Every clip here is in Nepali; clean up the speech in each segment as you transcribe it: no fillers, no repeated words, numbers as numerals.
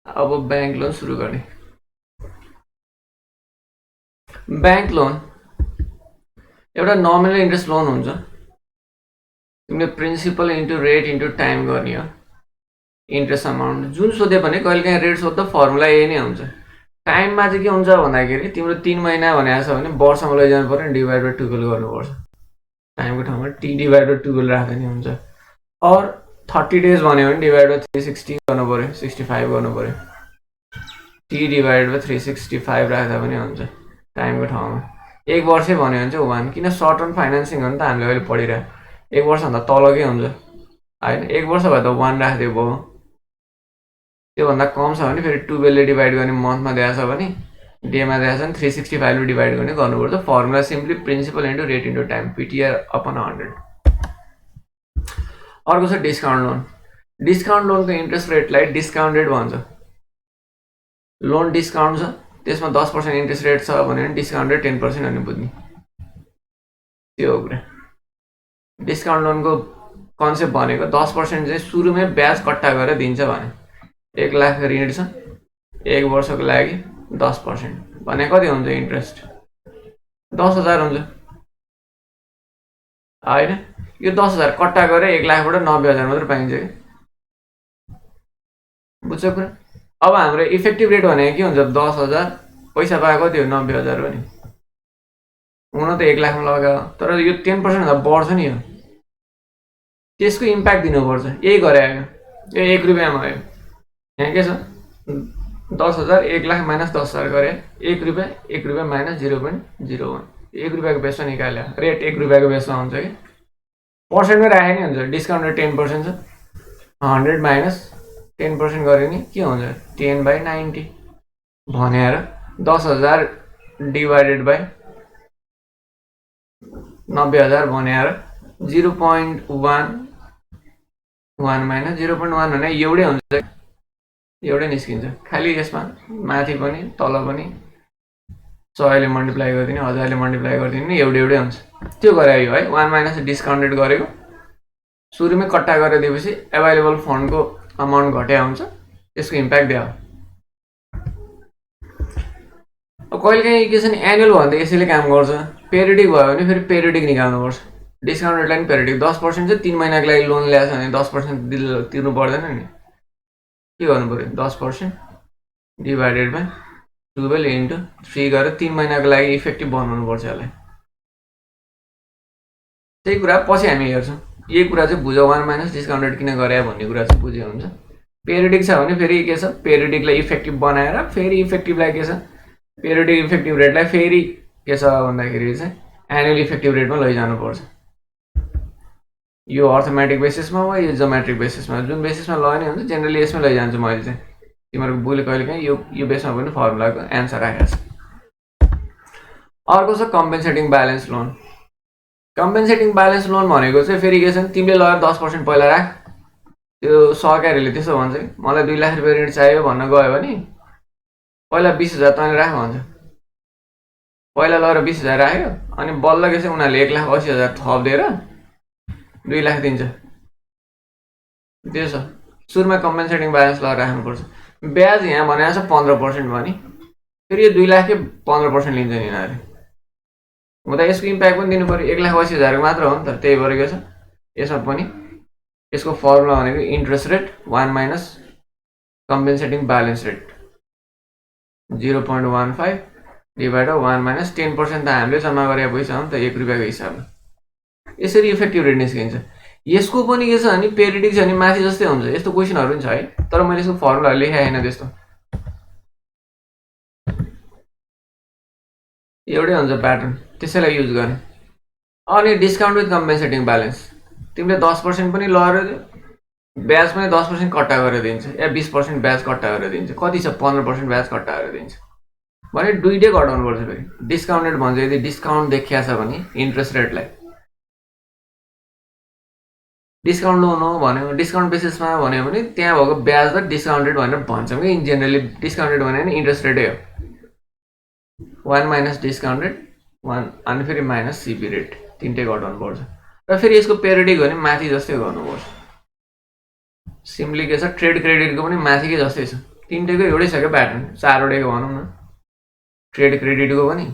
अब बैंक लोन सुरु गर्ने। बैंक लोन एउटा नोमिनल इन्ट्रेस्ट लोन हुन्छ। तिमीले principal into rate into time गर्ने हो। इन्ट्रेस्ट अमाउन्ट जुन सोधे पनि कहिलेकाहीँ रेट सोध्दा फर्मुला यही नै हुन्छ। टाइममा चाहिँ के हुन्छ भन्दाखेरि तिम्रो 3 महिना भनेको छ भने वर्षमा लैजानु पर्यो नि, डिभाइड बाई 12 गर्नुपर्छ। टाइमको ठाउँमा टी डिभाइड बाई 12 राख्दा नि हुन्छ। और 30 डेज भन्यो भने डिभाइड बाई 360 गर्नु पर्यो, 65 गर्नु पर्यो। टी डिभाइड बाई 365 राख्दा पनि हुन्छ टाइमको ठाउँमा। 1 वर्षै भन्यो भने चाहिँ 1, किन सर्ट टर्म फाइनेन्सिङ हो नि त हामीले अहिले पढिरहेको। 1 वर्षभन्दा तलकै हुन्छ होइन। 1 वर्ष भए त 1 राखिदियो भयो। त्योभन्दा कम छ भने फेरि 12 ले डिभाइड गर्ने, मन्थमा दिएको छ भने डेमा दिएको छ भने 365 ले डिभाइड गर्ने गर्नुपर्छ। Formula simply principal into rate into time, PTR upon 100। अर्को छ डिस्काउन्ट लोन। डिस्काउन्ट लोनको इन्ट्रेस्ट रेटलाई डिस्काउन्टेड भन्छ। लोन डिस्काउन्ट छ, त्यसमा 10% इन्ट्रेस्ट रेट छ भने डिस्काउन्टेड 10% अनि बुझ्ने, त्यो हो कुरा। डिस्काउन्ट लोनको कन्सेप्ट भनेको 10% चाहिँ सुरुमै ब्याज कट्टा गरेर दिन्छ भने 1 लाख ऋण छ, 1 वर्षको लागि 10% भने कति हुन्छ इन्ट्रेस्ट? 10,000 हुन्छ होइन। यो 10,000 कट्टा गरेर 1 लाखबाट 90,000 मात्र पाइन्छ कि, बुझ्छ कुरा? अब हाम्रो इफेक्टिभ रेट भनेको के हुन्छ? 10,000 पैसा पाएको कति हो? 90,000 हो नि। हुन त 1 लाखमा लगायो, तर यो 10% भन्दा बढ्छ नि। यो त्यसको इम्प्याक्ट दिनुपर्छ। यही गरे आयो, यो 1 रुपियाँमा आयो। यहाँ के छ? 10,000 1 लाख माइनस 10,000 गरे 1 रुपियाँ माइनस 0.01, 1 रुपियाँको बेसमा निकाल्यो। रेट 1 रुपियाँको बेसमा हुन्छ कि पर्सेन्टमै राखे नि हुन्छ। डिस्काउन्ट 10% छ, 100 माइनस 10% गऱ्यो नि के हुन्छ? 10/90 भनेर 10,000 डिभाइडेड बाई 90,000 भनेर 0.11 माइनस 0.1 भने एउटै हुन्छ, एउटै निस्किन्छ। खालि यसमा माथि पनि तल पनि 100 ले मल्टिप्लाई गरिदिने, 1000 ले मल्टिप्लाई गरिदिने, एउटै हुन्छ। त्यो गरायो है। 1 माइनस डिस्काउन्टेड गरेको सुरुमै कट्टा गरेर दिएपछि एभाइलेबल फन्डको अमाउन्ट घट्या हुन्छ, त्यसको इम्प्याक्ट दियो। अब कहिलेकाहीँ के छ नि, एनुअल भन्दा यसैले काम गर्छ। पेरिडिक भयो भने फेरि पेरिडिक निकाल्नुपर्छ। डिस्काउन्ट रेटलाई पनि पेरिडिक 10% चाहिँ 3 महिनाको लागि लोन ल्याएछ भने 10% तिर्नु पर्दैन नि। के गर्नु पर्यो? 10% डिभाइडेड बाई 12 इन्टु 3 गरेर 3 महिनाको लागि इफेक्टिभ बनाउनुपर्छ यसलाई। त्यही कुरा पछि हामी हेर्छौँ। यही कुरा चाहिँ बुझ, 1 माइनस डिस्काउन्टेड किन गरे भन्ने कुरा चाहिँ बुझे हुन्छ। पेरिडिक छ भने फेरि के छ? पेरिडिकलाई इफेक्टिभ बनाएर फेरि इफेक्टिभलाई के छ? पेरिडिक इफेक्टिभ रेटलाई फेरि के छ भन्दाखेरि चाहिँ एनुअल इफेक्टिभ रेटमा लैजानुपर्छ। यो अर्थमेटिक बेसिसमा हो, यो जोमेट्रिक बेसिसमा, जुन बेसिसमा लग्ने हुन्छ जेनरली यसमै लैजान्छु मैले चाहिँ। तिमीहरूको बुझले कहिलेकाहीँ यो बेसमा पनि फर्मुलाको एन्सर राखेको छ। अर्को छ compensating balance loan. Compensating balance loan भनेको चाहिँ फेरि के छ? तिमीले लगेर 10% पहिला राख। त्यो सहकारीले त्यसो भन्छ कि मलाई 2 लाख रुपियाँ ऋण चाहियो भन्न गयो भने पहिला 20,000 तैँले राख भन्छ। पहिला लगेर 20,000 राख्यो अनि बल्ल के छ उनीहरूले 1,80,000 थप दिएर 2 लाख दिन्छ। त्यो छ। सुरुमा कम्पेन्सेटिङ ब्यालेन्स लगेर राख्नुपर्छ। ब्याज यहाँ भनेको छ 15% भने फेरि यो 2 लाखकै 15% लिन्छ नि यिनीहरूले। हुँदा यसको इम्प्याक्ट पनि दिनु पर्यो। 1,80,000 मात्र हो नि त, त्यही भएर के छ यसमा पनि यसको फर्मुला भनेको interest rate 1 minus compensating balance rate 0.15 divide 1 minus 10% त हामीले जम्मा गरेको पैसा हो नि त 1 रुपियाँको हिसाबमा। यसरी इफेक्टिभ रेट निस्किन्छ। यसको पनि के छ भने पेरिडिक छ भने माथि जस्तै हुन्छ। यस्तो क्वेसनहरू पनि छ है, तर मैले यसको फर्मुला लेखेको छैन। त्यस्तो एउटै हुन्छ प्याटर्न, त्यसैलाई युज गर्ने। अनि डिस्काउन्ट विथ कम्पेन्सेटिङ ब्यालेन्स, तिमीले 10% पनि लगेर ब्याज पनि 10% कट्टा गरेर दिन्छ, या 20% ब्याज कट्टा गरेर दिन्छ। कति छ? 15% ब्याज कट्टा गरेर दिन्छ भने दुईटै घटाउनु पर्छ। फेरि डिस्काउन्टेड भन्छ यदि डिस्काउन्ट देखिया छ भने इन्ट्रेस्ट रेटलाई डिस्काउन्ट लोन हो भन्यो, डिस्काउन्ट बेसिसमा भन्यो भने त्यहाँ भएको ब्याजलाई डिस्काउन्टेड भनेर भन्छौँ कि जेनरली। डिस्काउन्टेड भन्यो भने इन्ट्रेस्ट रेटै हो। 1 माइनस डिस्काउन्टेड 1 अनि फेरि माइनस सिपी रेट, तिनटै घटाउनु पर्छ। र फेरि यसको पेरिडिक हो भने माथि जस्तै गर्नुपर्छ। सिम्पली के छ ट्रेड क्रेडिटको पनि माथिकै जस्तै छ, तिनटैको एउटै छ क्या प्याटर्न, चारवटैको भनौँ न। ट्रेड क्रेडिटको पनि,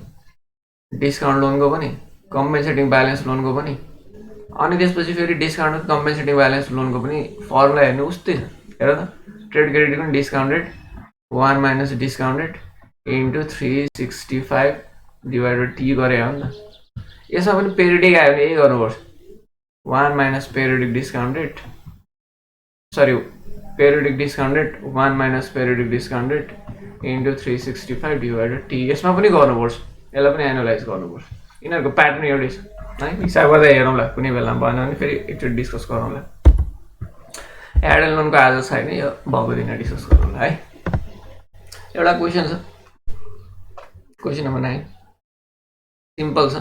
डिस्काउन्ट लोनको पनि, कम्पेन्सेटिङ ब्यालेन्स लोनको पनि, अनि त्यसपछि फेरि डिस्काउन्ट कम्पेन्सेटिङ ब्यालेन्स लोनको पनि फर्मुला हेर्नु उस्तै छ। हेर त ट्रेड क्रेडिट पनि discounted 1 minus discounted into 365 divided T गरे हो नि त। यसमा पनि पेरिडिक आयो भने यही गर्नुपर्छ, 1 minus periodic discounted, sorry periodic discounted 1 minus periodic discounted into 365 divided T. यसमा पनि गर्नुपर्छ, यसलाई पनि एनालाइज गर्नुपर्छ। यिनीहरूको प्याटर्न एउटै छ है, हिसाब गर्दा हेरौँला, कुनै बेलामा भएन भने फेरि एकचोटि डिस्कस गरौँला। एडल लोनको आज छैन, यो भएको दिन डिस्कस गरौँला है। एउटा क्वेसन छ, क्वेसन नम्बर 9, सिम्पल छ,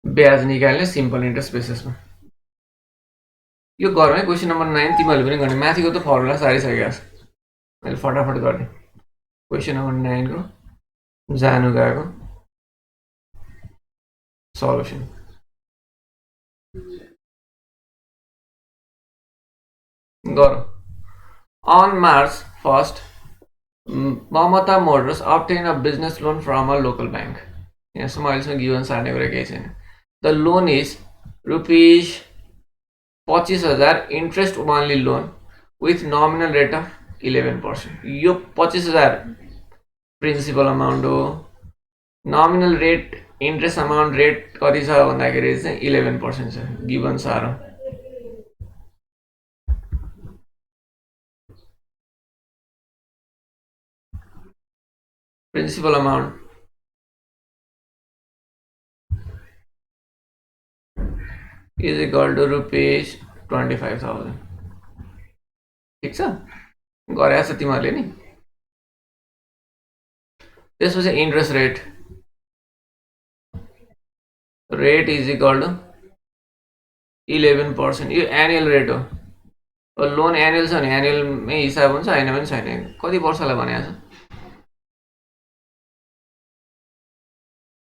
ब्याज निकाल्ने सिम्पल इन्ट्रेस्ट बेसिसमा। यो गरौँ है क्वेसन नम्बर 9, तिमीहरूले पनि गर्ने, माथिको त फर्मुला सारिसकेको छ, मैले फटाफट गरिदिएँ। क्वेसन नम्बर 9 को जानु गएको सल्युसन। गरौँ। On March 1st, Mamata Motors obtained a business loan from a local bank. यहाँसम्म अहिलेसम्म गिभन सार्ने कुरा केही छैन। The loan is rupees 25,000 interest only loan with nominal rate of 11%। यो 25,000 प्रिन्सिपल अमाउन्ट हो, nominal rate interest amount rate कति छ भन्दाखेरि चाहिँ 11% छ, given sir. Principal amount is equal to rupees 25,000। ठिक छ, गरेको छ तिमीहरूले नि। त्यसपछि interest rate, rate is equal to 11%। यो एनुअल रेट हो, लोन एनुअल छ भने एनुअलमै हिसाब हुन्छ, होइन पनि छैन। कति वर्षलाई भनेको छ?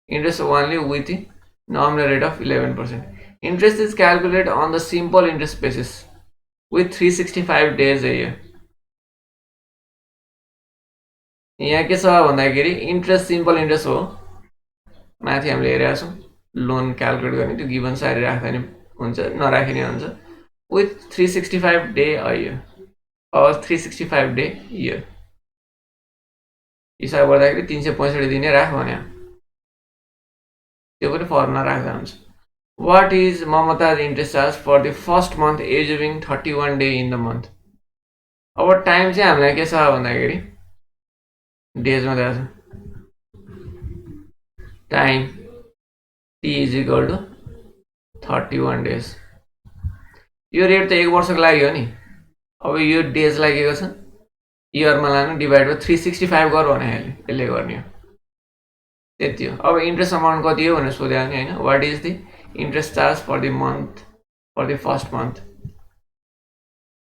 Interest only with nominal rate of 11%. Interest is calculated on the simple interest basis with 365 days a year. यहाँ के छ भन्दाखेरि इन्ट्रेस्ट सिम्पल इन्ट्रेस्ट हो, माथि हामीले हेरेका छौँ। लोन क्यालकुलेट गर्ने त्यो गिभन सारी राख्दा नि हुन्छ, नराखिने हुन्छ। विथ 365 डे अ इयर और 365 डे इयर हिसाब गर्दाखेरि 365 दिने राख भने त्यो पनि फर्मुला राख्दा हुन्छ। What is Mumtaz interest charge for the first month assuming 31 day in the month. अब टाइम चाहिँ हामीलाई के छ भन्दाखेरि डेजमा दिएको छ, time T is equal to 31 days. यो रेट त 1 वर्षको लागि हो नि। अब यो डेज लागेको छ, इयरमा लानु, डिभाइड बाई 365 गर भने यसले गर्ने हो, त्यति हो। अब इन्ट्रेस्ट अमाउन्ट कति हो भनेर सोध्यो भने होइन, what is the interest charge for the month, for the first month.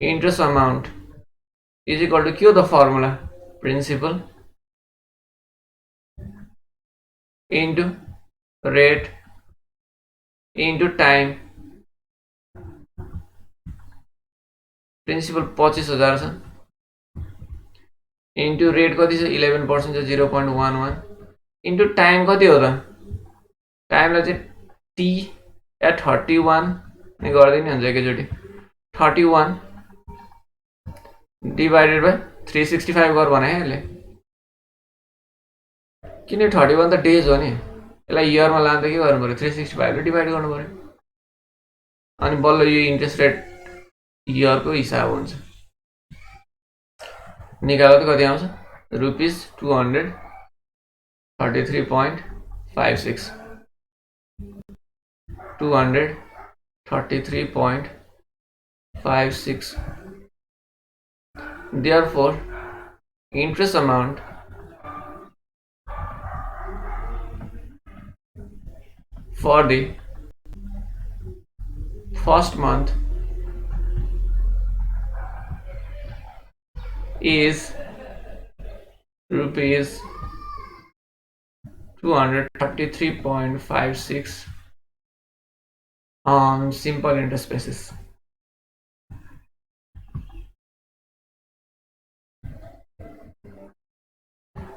Interest amount is equal to के हो त formula, principal into rate into time. Principal 25,000 छ, इन्टु रेट कति छ 11% छ 0.11, इन्टु टाइम कति हो त, टाइमलाई चाहिँ टी या 31 नै गरिदिने हुन्छ एकैचोटि। 31 डिभाइडेड बाई 365 गर भने यसले, किन 31 त डेज हो नि, यसलाई इयरमा लाँदा के गर्नु पऱ्यो 365 ले डिभाइड गर्नु पऱ्यो, अनि बल्ल यो इन्ट्रेस्ट रेट इयरको हिसाब हुन्छ। निकाल्दा कति आउँछ, rupees 233.56, 233.56। Therefore, interest amount for the first month is rupees 233.56 on simple interest basis.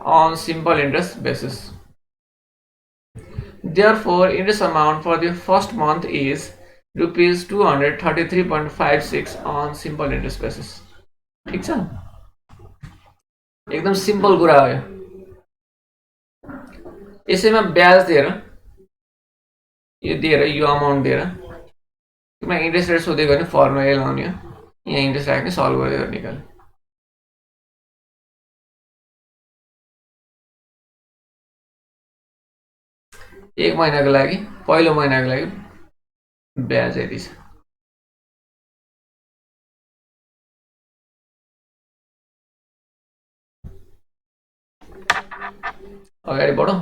On simple interest basis. Therefore, interest amount for the first month is rupees 233.56 on simple interest basis. ठीक छ एकदम सिम्पल कुरा हो यसैमा ब्याज दिएर यो दिएर यो अमाउन्ट दिएर तिमीलाई इन्ट्रेस्ट रेट सोधेको भने फर्मुला यही लाउने हो यहाँ इन्ट्रेस्ट राख्ने सल्भ गरेर निकाल्ने एक महिनाको लागि पहिलो महिनाको लागि ब्याज यति छ अगाडि बढौँ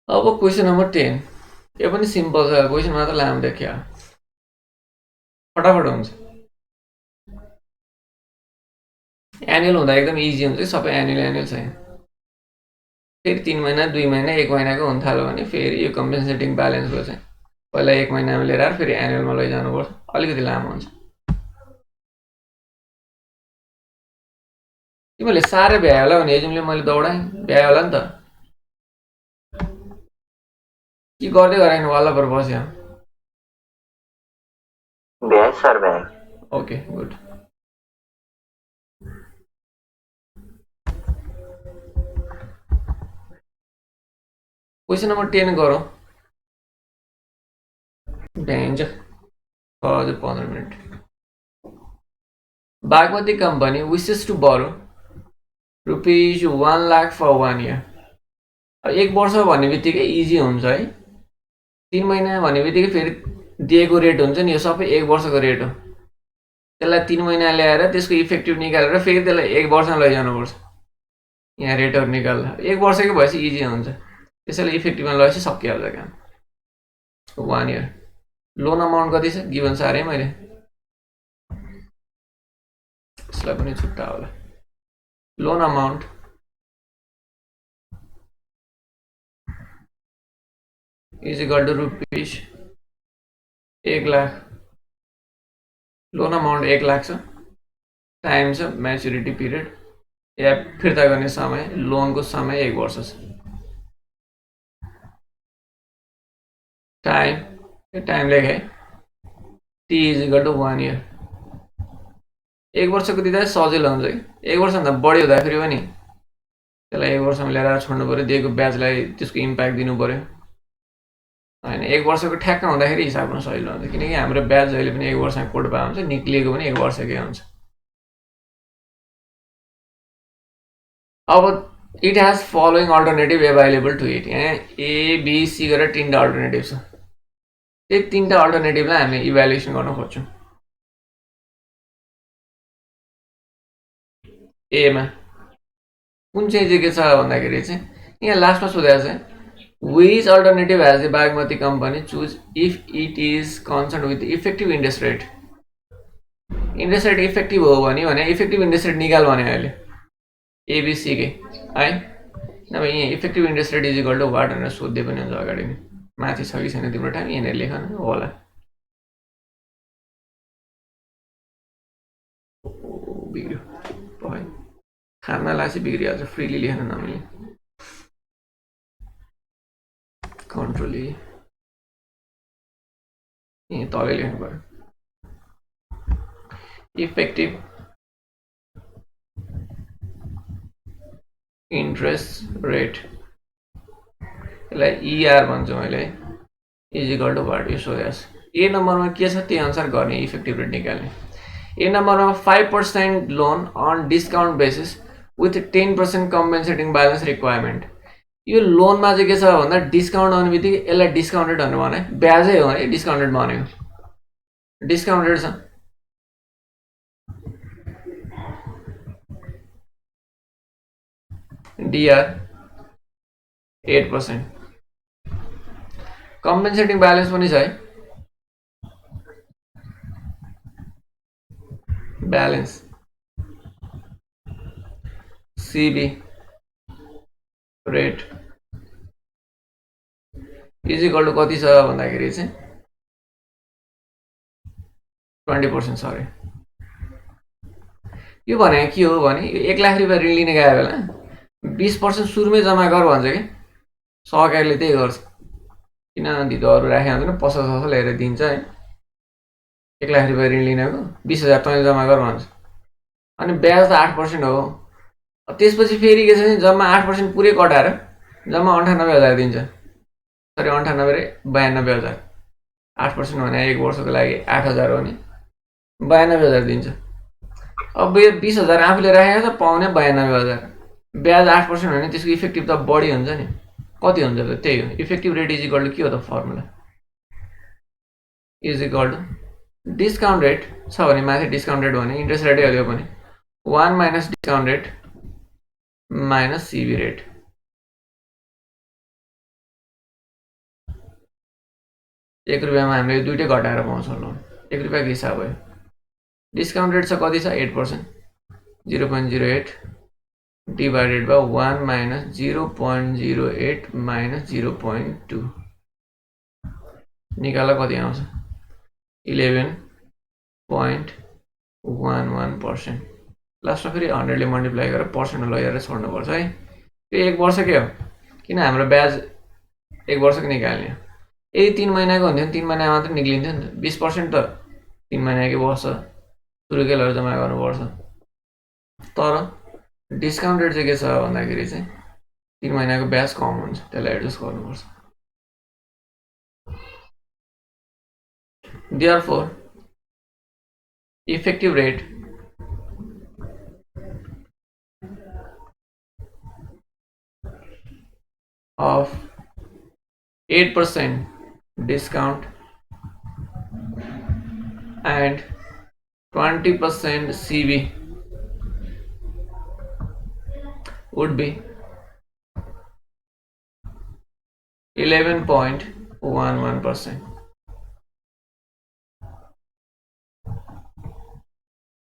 अब क्वेसन नम्बर 10 यो पनि सिम्पल छ क्वेसन मात्र लामो देखिया फटाफट हुन्छ एनुअल हुँदा एकदम इजी हुन्छ सबै एनुअल छ फेरि 3 महिना 2 महिना 1 महिनाको हुन थाल्यो भने फेरि यो कम्पेन्सेटिङ ब्यालेन्सको चाहिँ पहिला 1 महिनामा लिएर आएर फेरि एनुअलमा लैजानुपर्छ अलिकति लामो हुन्छ तिमीले साह्रै भ्यायो होला भने जुनले मैले दौडाएँ भ्यायो होला नि त के गर्दै गराइनु वाला पर बस्यो भ्याए सर भ्याए ओके गुड क्वेसन नम्बर 10 गरौँ भ्याइन्छ हजुर 15 minute Bagmati company wishes to borrow rupees 1 lakh for 1 year एक वर्ष भन्ने बित्तिकै इजी हुन्छ है 3 महिना भन्ने बित्तिकै फेरि दिएको रेट हुन्छ नि यो सबै एक वर्षको रेट हो त्यसलाई 3 महिना ल्याएर त्यसको इफेक्टिभ निकालेर फेरि त्यसलाई एक वर्षमा लैजानुपर्छ यहाँ रेटहरू निकाल्दा एक वर्षकै भएपछि इजी हुन्छ त्यसैले इफेक्टिभमा लगेपछि सकिहाल्छ काम 1 year लोन अमाउन्ट कति छ गिभन सारे मैले यसलाई पनि छुट्टा होला loan amount is equal to rupees 1 lakh loan amount 1 lakh छ टाइम छ म्याच्युरिटी पिरियड या फिर्ता गर्ने समय लोनको समय 1 वर्ष छ टाइम लेखे T is equal to 1 year 1 वर्षको दिँदा सजिलो हुन्छ कि 1 वर्षभन्दा बढी हुँदाखेरि पनि त्यसलाई 1 वर्षमा ल्याएर छोड्नु पर्यो दिएको ब्याजलाई त्यसको इम्प्याक्ट दिनु पर्यो हैन 1 वर्षको ठ्याक्क हुँदाखेरि हिसाब गर्न सजिलो हुन्छ किनकि हाम्रो ब्याज जहिले पनि 1 वर्षमा कोड भए हुन्छ निक्लिएको पनि 1 वर्षकै हुन्छ अब it has following alternative available to it यहाँ ए बी सी गरेर 3टा अल्टरनेटिभ छ त्यही 3टा अल्टरनेटिभलाई हामी इभ्यालुएसन गर्न खोज्छौँ एमा कुन चाहिँ के छ भन्दाखेरि चाहिँ यहाँ लास्टमा सोधेको छ Which alternative has the Bagmati company choose if it is concerned with the effective interest rate? Interest rate effective हो भने effective interest rate निकाल भने अहिले ABC के है नभए यहाँ effective interest rate is equal to what भनेर सोध्दै पनि हुन्छ अगाडि नै माथि छ कि छैन तिम्रो टाइम यहाँनिर लेख न होला बिग्रियो भयो खाना लासी बिग्रिहाल्छ फ्रीली लेख्न नमिल्ने Control E यहाँ तलै लेख्नु पर्यो effective interest rate यसलाई ER भन्छु मैले is equal to what यो सोधेछ ए नम्बरमा के छ त्यही अनुसार गर्ने इफेक्टिभ रेट निकाल्ने ए नम्बरमा 5% loan on discount basis with 10% compensating balance requirement यो लोनमा चाहिँ के छ भन्दा डिस्काउन्ट आउने बित्तिकै यसलाई डिस्काउन्टेड भनेर भने ब्याजै हो है डिस्काउन्टेड भनेको डिस्काउन्टेड छ डिआर 8% कम्पेन्सेटिङ ब्यालेन्स पनि छ है balance CB rate is equal to कति छ भन्दाखेरि चाहिँ 20% सरी। यो भने के हो भने 1 लाख रुपियाँ ऋण लिने गए बेला 20% सुरुमै जम्मा गर भन्छ कि सहकारीले त्यही गर्छ। किन दिदो अरू राखे हुँदैन पसल ससल हेरेर दिन्छ है। 1 लाख रुपियाँ ऋण लिनेको 20,000 तैँले जम्मा गर भन्छ। अनि ब्याज त 8% हो। त्यसपछि फेरि के छ भने जम्मा 8% पुरै कटाएर जम्मा 98,000 दिन्छ। सरी 98 रे 92,000। 8% भने 1 वर्षको लागि 8,000 हो नि 92,000 दिन्छ। अब यो 20,000 आफूले राखेको छ पाउने 92,000। ब्याज 8% भने त्यसको इफेक्टिभ त बढी हुन्छ नि। कति हुन्छ त त्यही हो। Effective rate is equal to के हो त formula is equal to discount rate छ भने माथि डिस्काउन्ट रेट भने इन्ट्रेस्ट रेटै हो पनि 1 minus discount rate minus CB rate. एक रुपियाँमा हामीले दुइटै घटाएर पाउँछौँ लोन। 1 रुपियाँको हिसाब भयो। डिस्काउन्ट रेट छ कति छ 8%। 0.08 डिभाइडेड बाई 1 माइनस 0.08 माइनस 0.2 निकाला कति आउँछ 11.11%। लास्टमा फेरि 100 ले मल्टिप्लाई गरेर पर्सेन्ट लगेर छोड्नुपर्छ है। त्यो 1 वर्ष के हो किन हाम्रो ब्याज 1 वर्षको निकाल्ने हो। यदि 3 महिनाको हुन्थ्यो 3 महिना मात्र निक्लिन्थ्यो नि त। 20% त 3 महिनाकै वर्ष सुरुकै लगेर जम्मा गर्नुपर्छ। तर डिस्काउन्ट रेट चाहिँ के छ भन्दाखेरि चाहिँ 3 महिनाको ब्याज कम हुन्छ त्यसलाई एडजस्ट गर्नुपर्छ। Therefore, effective rate of 8% discount and 20% CV would be 11.11%.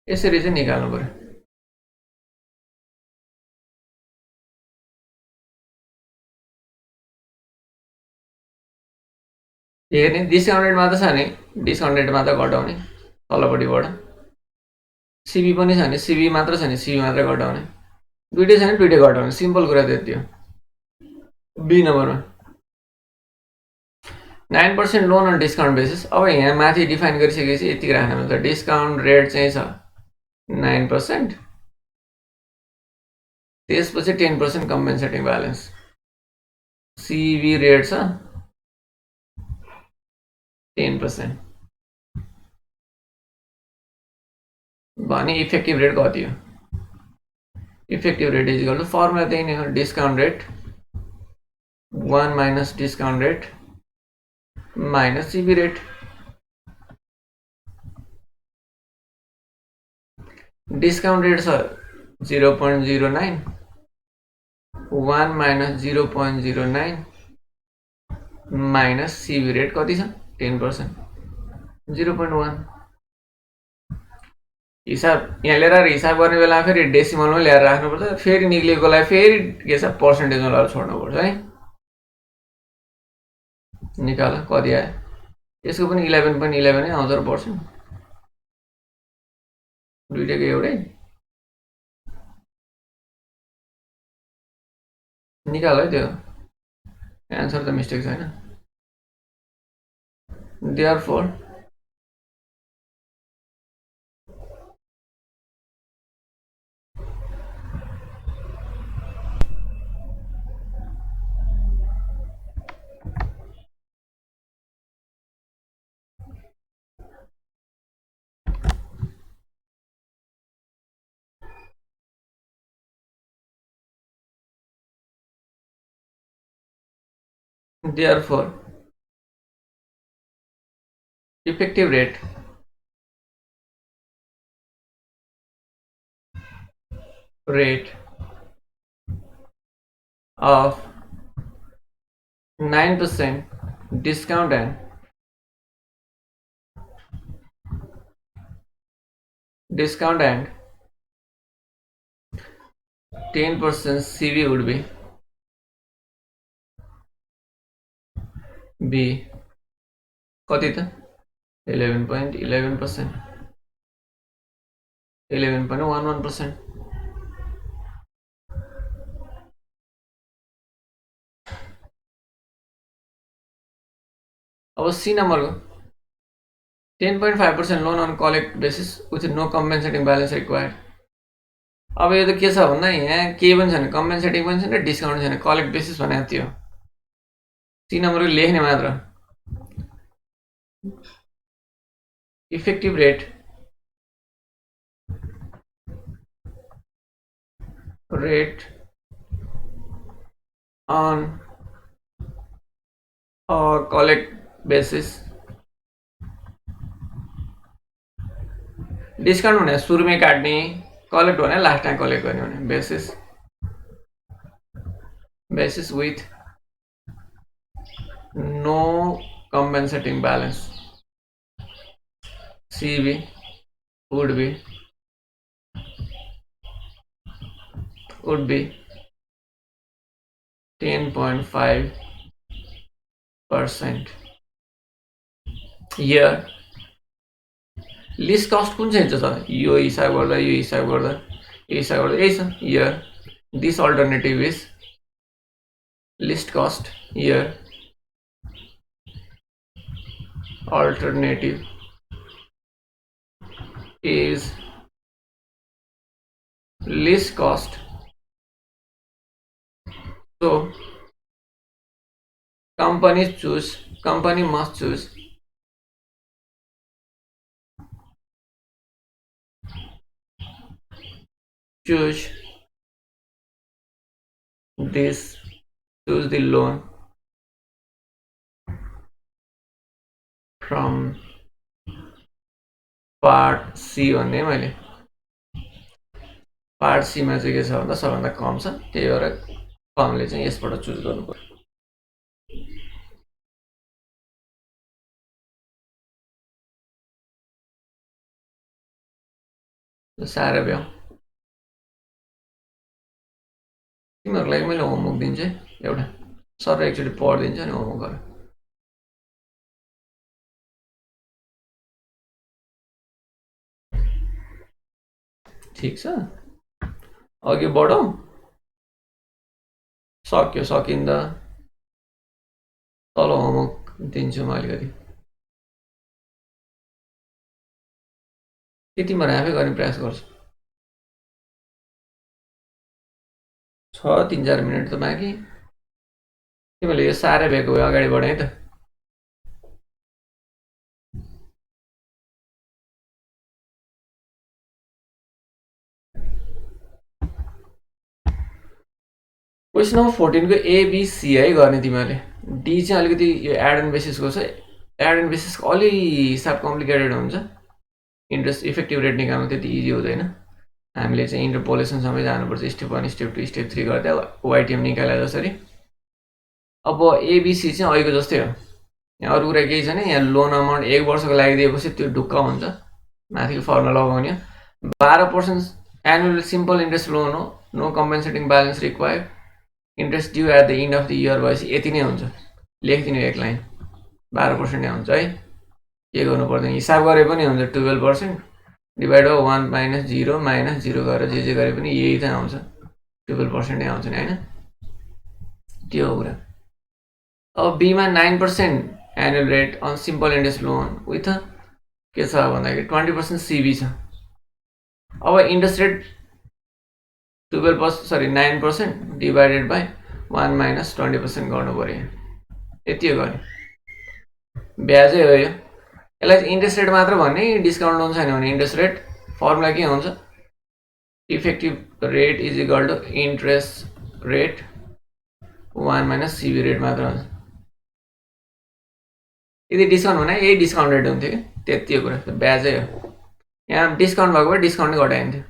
यसरी चाहिँ निकाल्नु पर्यो। हेर्ने डिस्काउन्ट रेटमा त छ नि डिस्काउन्ट रेटमा त घटाउने तलपट्टिबाट। सिबी पनि छ नि सिबी मात्र छ नि सिबी मात्र घटाउने। दुइटै छ नि दुइटै घटाउने सिम्पल कुरा त्यति हो। बी नम्बरमा 9% लोन अन डिस्काउन्ट बेसिस। अब यहाँ माथि डिफाइन गरिसकेपछि यति राख्नु पर्छ। डिस्काउन्ट रेट चाहिँ छ 9%। त्यसपछि 10% कम्पेन्सेटिङ ब्यालेन्स। सिबी रेट छ 10%। भने इफेक्टिभ रेट कति हो। Effective rate is equal to formula त्यही नै हो discount rate 1 minus discount rate minus CB rate. Discount rate छ 0.09 1 माइनस 0.09 माइनस सिबी रेट कति छ 10% 0.1। हिसाब यहाँ लिएर हिसाब गर्ने बेला फेरि डेसिमलमा ल्याएर राख्नुपर्छ। फेरि निक्लिएकोलाई फेरि के छ पर्सेन्टेजमा लगाएर छोड्नुपर्छ है। निकाल कति आयो यसको पनि 11.11 नै आउँछ र पर्सेन्ट दुइटैको एउटै। निकाल है त्यो एन्सर त मिस्टेक छैन। Therefore, effective rate of 9% discount and 10% CV would be B कति त 11.11%, 11.11%। अब सी नम्बरको 10.5% loan on collect basis with no compensating balance required. अब यो त के छ भन्दा यहाँ केही पनि छैन, कम्पेन्सेटिङ पनि छैन, डिस्काउन्ट छैन, कलेक्ट बेसिस भनेको थियो। सी नम्बरको लेख्ने मात्र। Effective rate on or collect basis। Discount भने सुरुमै काट्ने, कलेक्ट भने लास्ट टाइम कलेक्ट गर्ने भने basis with no compensating balance CB would be 10.5% year। Least cost कुन चाहिँ छ यो हिसाब गर्दा यो हिसाब गर्दा यो हिसाब गर्दा यही छ year। This alternative is list cost year, alternative is least cost। So company must choose the loan from part C भन्ने मैले पार्ट सी मा चाहिँ के छ भन्दा सबभन्दा कम छ, त्यही भएर कमले चाहिँ यसबाट चुज गर्नु पर्यो। साह्रै भ्याउ तिमीहरूलाई मैले होमवर्क दिन्छु एउटा, सर एकचोटि पढिदिन्छु अनि होमवर्क गर। ठिक छ, अघि बढौँ। सक्यो सकिँदा तल होमवर्क दिन्छु म अलिकति, त्यति म आफै गर्ने प्रयास गर्छु। 6-3-4 मिनट त बाँकी। तिमीले यो साह्रै भएको भए अगाडि बढाइ त। क्वेसन नम्बर 14 को एबिसी है गर्ने तिमीहरूले। डी चाहिँ अलिकति यो एड एन्ड बेसिसको छ, एड एन्ड बेसिसको अलि हिसाब कम्प्लिकेटेड हुन्छ। इन्ट्रेस्ट इफेक्टिभ रेट निकाल्नु त्यति इजी हुँदैन, हामीले चाहिँ इन्टरपोलेसनसम्मै जानुपर्छ, स्टेप 1 स्टेप 2 स्टेप 3 गर्दै वाइटिएम निकाले जसरी। अब एबिसी चाहिँ अहिलेको जस्तै हो, यहाँ अरू कुरा केही छैन। यहाँ लोन अमाउन्ट 1 वर्षको लागि दिएपछि त्यो ढुक्क हुन्छ, माथिको फर्मुला लगाउने। 12% एनुअल सिम्पल इन्ट्रेस्ट लोन हो, no compensating balance required, interest due at the end of the year भएपछि यति नै हुन्छ। लेखिदिनु एक लाइन, 12% नै हुन्छ है, के गर्नु पर्दैन, हिसाब गरे पनि हुन्छ। 12% डिभाइड बाई 1 माइनस 0 गरेर जे गरे पनि यही त आउँछ, 12% नै आउँछ नि होइन, त्यो हो कुरा। अब बीमा 9% annual rate on simple interest loan with के छ भन्दाखेरि 20% CB छ। अब interest rate 9% divided by 1 minus 20% गर्नु पर्यो, यति हो गर्ने। ब्याजै हो यो, यसलाई इन्ट्रेस्ट रेट मात्र भन्ने, डिस्काउन्ट लोन छैन भने इन्ट्रेस्ट रेट फर्मुला के हुन्छ, effective rate is equal to interest rate 1 minus CB rate मात्र हुन्छ। यदि डिस्काउन्ट हुने यही डिस्काउन्ट रेट हुन्थ्यो कि, त्यति हो कुरा, ब्याजै हो। यहाँ डिस्काउन्ट भएको भए डिस्काउन्ट नै घटाइन्थ्यो,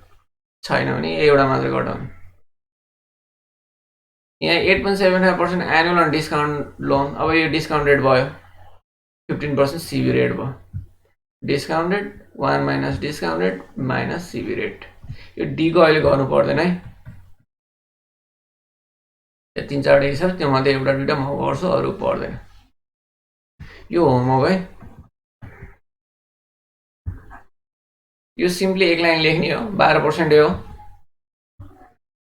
छैन भने एउटा मात्र घटाउने। यहाँ 8.75% एनुअल अन डिस्काउन्ट लोन, अब यो डिस्काउन्ट रेट भयो 15% CB रेट भयो, discounted 1 minus discounted minus CB rate. यो डी को अहिले गर्नु पर्दैन है, यो 3-4 हिसाब त्यो मध्ये एउटा दुईटा म गर्छु, अरू पर्दैन। यो होमवर्क है, यो सिम्पली एक लाइन लेख्ने हो, 12% हो।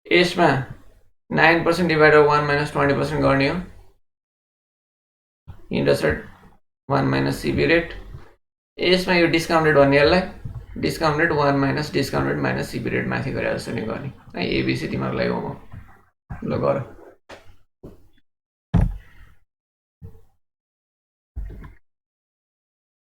यसमा 9% डिभाइडेड 1 माइनस 20% गर्ने हो, interest rate 1 minus CB rate. यसमा यो डिस्काउन्टेड भन्नेहरूलाई discounted 1 minus discounted minus CB rate माथि गरेर जस्तो नि गर्ने है। एबिसी तिमीहरूलाई होमवर्क ल गर।